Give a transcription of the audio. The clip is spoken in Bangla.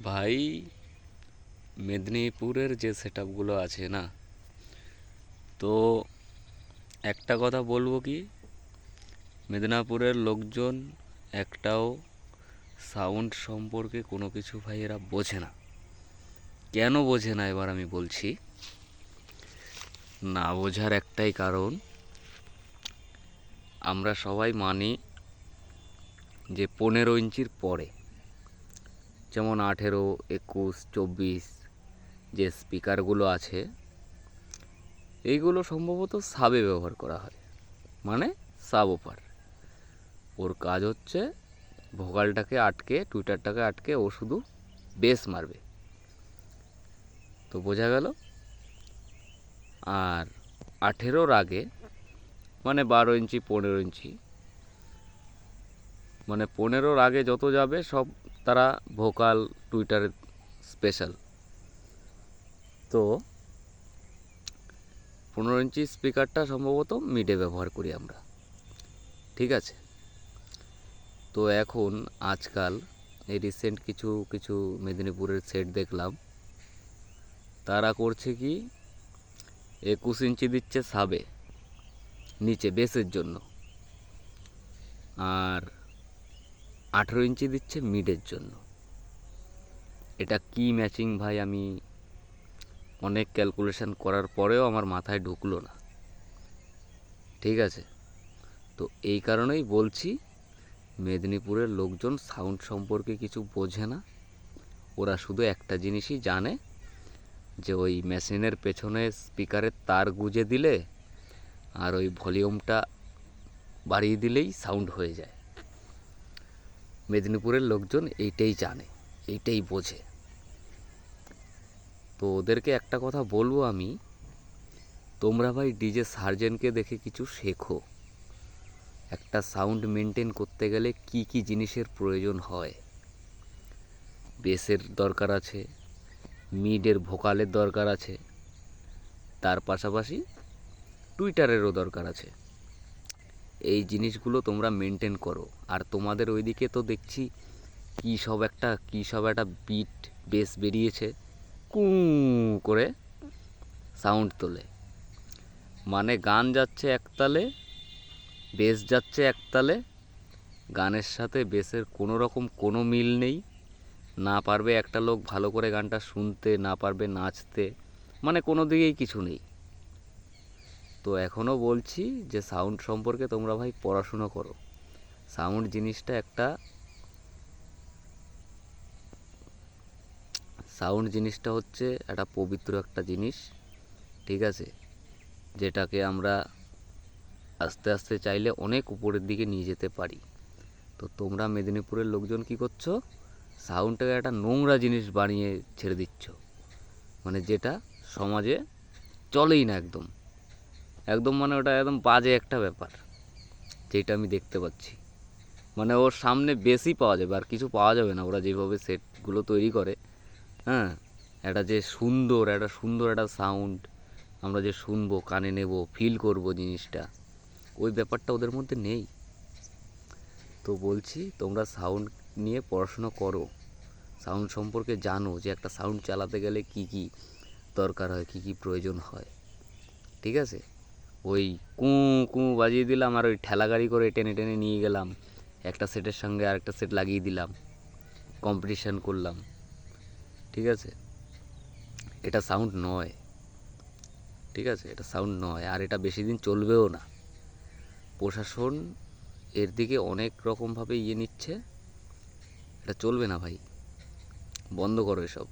ভাই, মেদিনীপুরের যে সেটআপগুলো আছে না, তো একটা কথা বলবো কি, মেদিনীপুরের লোকজন একটাও সাউন্ড সম্পর্কে কোনো কিছু ভাই এরা বোঝে না। কেন বোঝে না এবার আমি বলছি। না বোঝার একটাই কারণ, আমরা সবাই মানি যে 15 ইঞ্চির পরে, যেমন 18, 21, 24 যে স্পিকারগুলো আছে, এইগুলো সম্ভবত সাবে ব্যবহার করা হয়, মানে সাব ওপার। ওর কাজ হচ্ছে ভোকালটাকে আটকে, টুইটারটাকে আটকে ও শুধু বেস মারবে। তো বোঝা গেল। আর 18-র আগে, মানে 12 ইঞ্চি, 15 ইঞ্চি, মানে 15-র আগে যত যাবে সব তারা ভোকাল, টুইটারের স্পেশাল। তো 15 ইঞ্চি স্পিকারটা সম্ভবত মিডে ব্যবহার করি আমরা, ঠিক আছে। তো এখন আজকাল এই রিসেন্ট কিছু কিছু মেদিনীপুরের সেট দেখলাম, তারা করছে কি, 21 ইঞ্চি দিচ্ছে সাবে নিচে বেসের জন্য, আর 18 ইঞ্চি দিচ্ছে মিডের জন্য। এটা কি ম্যাচিং ভাই, আমি অনেক ক্যালকুলেশন করার পরেও আমার মাথায় ঢুকলো না, ঠিক আছে। তো এই কারণেই বলছি, মেদিনীপুরের লোকজন সাউন্ড সম্পর্কে কিছু বোঝে না। ওরা শুধু একটা জিনিসই জানে, যে ওই মেশিনের পেছনে স্পিকারের তার গুঁজে দিলে আর ওই ভলিউমটা বাড়িয়ে দিলেই সাউন্ড হয়ে যায়। মেদিনীপুরের লোকজন এইটাই জানে, এইটাই বোঝে। তো ওদেরকে একটা কথা বলবো আমি, তোমরা ভাই ডিজে সার্জেনকে দেখে কিছু শেখো। একটা সাউন্ড মেনটেন করতে গেলে কি কি জিনিসের প্রয়োজন হয়। বেসের দরকার আছে, মিডের ভোকালের দরকার আছে, তার পাশাপাশি টুইটারেরও দরকার আছে। এই জিনিসগুলো তোমরা মেনটেন করো। আর তোমাদের ওইদিকে তো দেখছি কী সব একটা বিট বেস বেরিয়েছে, কু করে সাউন্ড তোলে। মানে গান যাচ্ছে একতালে, বেস যাচ্ছে একতালে, গানের সাথে বেসের কোনো রকম কোনো মিল নেই। না পারবে একটা লোক ভালো করে গানটা শুনতে, না পারবে নাচতে, মানে কোনো দিকেই কিছু নেই। তো এখনও বলছি যে সাউন্ড সম্পর্কে তোমরা ভাই পড়াশুনো করো। সাউন্ড জিনিসটা হচ্ছে একটা পবিত্র একটা জিনিস, ঠিক আছে, যেটাকে আমরা আস্তে আস্তে চাইলে অনেক উপরের দিকে নিয়ে যেতে পারি। তো তোমরা মেদিনীপুরের লোকজন কি করছো, সাউন্ডটাকে একটা নোংরা জিনিস বানিয়ে ছেড়ে দিচ্ছ, মানে যেটা সমাজে চলেই না একদম একদম, মানে ওটা একদম বাজে একটা ব্যাপার, যেটা আমি দেখতে পাচ্ছি। মানে ওর সামনে বেশি পাওয়া যাবে, আর কিছু পাওয়া যাবে না। ওরা যেভাবে সেটগুলো তৈরি করে, হ্যাঁ, একটা সুন্দর একটা সাউন্ড আমরা যে শুনবো, কানে নেব, ফিল করব জিনিসটা, ওই ব্যাপারটা ওদের মধ্যে নেই। তো বলছি, তোমরা সাউন্ড নিয়ে পড়াশোনা করো, সাউন্ড সম্পর্কে জানো, যে একটা সাউন্ড চালাতে গেলে কি কি দরকার হয়, কি কি প্রয়োজন হয়, ঠিক আছে। ওই কুঁ কুঁ বাজিয়ে দিলাম আর ওই ঠেলা গাড়ি করে টেনে টেনে নিয়ে গেলাম, একটা সেটের সঙ্গে আরেকটা সেট লাগিয়ে দিলাম, কম্পিটিশান করলাম, ঠিক আছে, এটা সাউন্ড নয়, ঠিক আছে, এটা সাউন্ড নয়। আর এটা বেশি দিন চলবেও না। প্রশাসন এর দিকে অনেক রকমভাবে নিচ্ছে, এটা চলবে না ভাই, বন্ধ করো এসব।